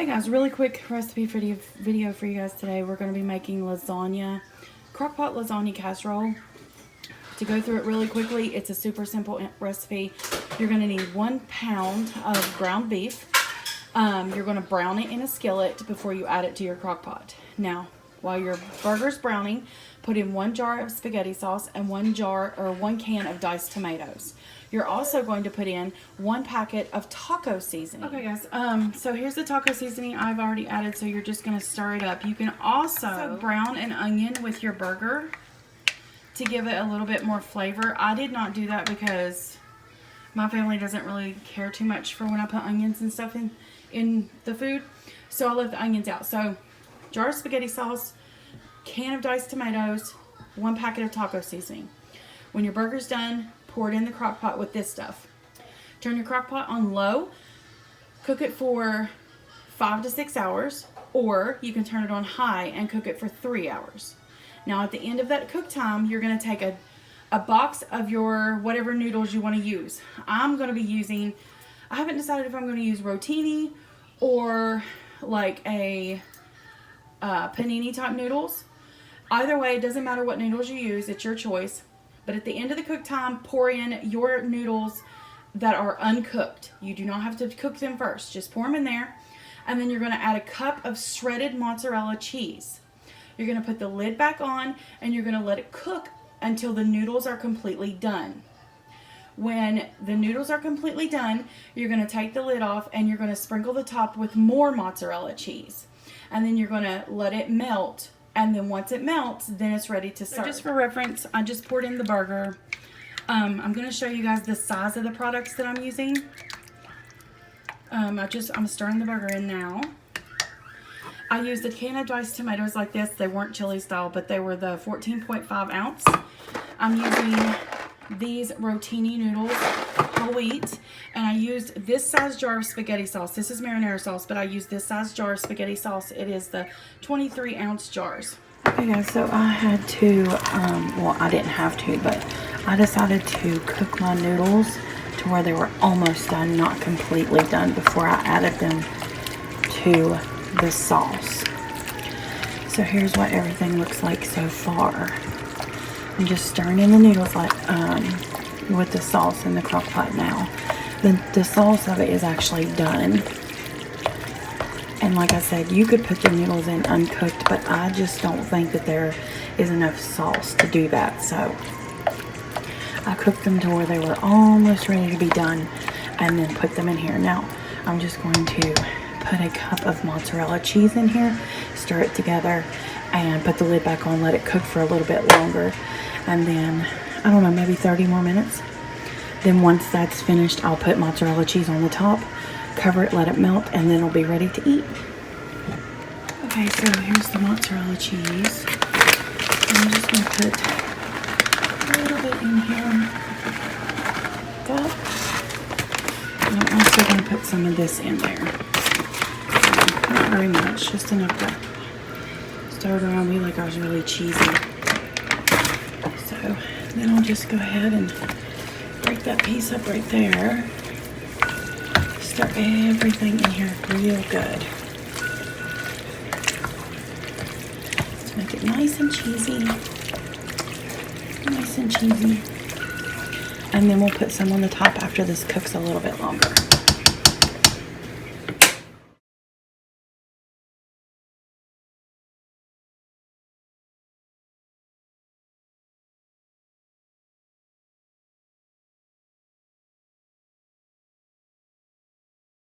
Hey guys, really quick recipe video for you guys today. We're going to be making lasagna, crockpot lasagna casserole. To go through it really quickly, it's a super simple recipe. You're going to need 1 pound of ground beef. You're going to brown it in a skillet before you add it to your crockpot. Now, while your burger's browning, put in 1 jar of spaghetti sauce and 1 can of diced tomatoes. You're also going to put in 1 packet of taco seasoning. Okay guys, so here's the taco seasoning I've already added, so you're just going to stir it up. You can also brown an onion with your burger to give it a little bit more flavor. I did not do that because my family doesn't really care too much for when I put onions and stuff in the food, so I left the onions out. So jar of spaghetti sauce, can of diced tomatoes, 1 packet of taco seasoning. When your burger's done, pour it in the crock pot with this stuff. Turn your crock pot on low, cook it for 5 to 6 hours, or you can turn it on high and cook it for 3 hours. Now at the end of that cook time, you're going to take a box of your whatever noodles you want to use. I'm going to be using, I haven't decided if I'm going to use rotini or like a panini type noodles. Either way, it doesn't matter what noodles you use, it's your choice. But at the end of the cook time, pour in your noodles that are uncooked. You do not have to cook them first. Just pour them in there. And then you're going to add a cup of shredded mozzarella cheese. You're going to put the lid back on and you're going to let it cook until the noodles are completely done. When the noodles are completely done, you're going to take the lid off and you're going to sprinkle the top with more mozzarella cheese. And then you're going to let it melt. And then once it melts, then it's ready to serve. So just for reference, I just poured in the burger. I'm going to show you guys the size of the products that I'm using. I'm stirring the burger in now. I used a can of diced tomatoes like this. They weren't chili style, but they were the 14.5 ounce. I'm using these rotini noodles, whole wheat, and I used this size jar of spaghetti sauce. This is marinara sauce, but I used this size jar of spaghetti sauce. It is the 23 ounce jars. Okay guys, so I had to, well I didn't have to, but I decided to cook my noodles to where they were almost done, not completely done, before I added them to the sauce. So here's what everything looks like so far. I'm just stirring in the noodles like with the sauce in the crock pot now. The sauce of it is actually done. And like I said, you could put the noodles in uncooked, but I just don't think that there is enough sauce to do that. So I cooked them to where they were almost ready to be done and then put them in here. Now I'm just going to put a cup of mozzarella cheese in here, stir it together, and put the lid back on, let it cook for a little bit longer. And then, I don't know, maybe 30 more minutes. Then once that's finished, I'll put mozzarella cheese on the top, cover it, let it melt, and then it'll be ready to eat. Okay, so here's the mozzarella cheese. I'm just going to put a little bit in here. And I'm also going to put some of this in there. Not very much, just enough to stir it around me like I was really cheesy. So then I'll just go ahead and break that piece up right there. Stir everything in here real good to make it nice and cheesy. Nice and cheesy. And then we'll put some on the top after this cooks a little bit longer.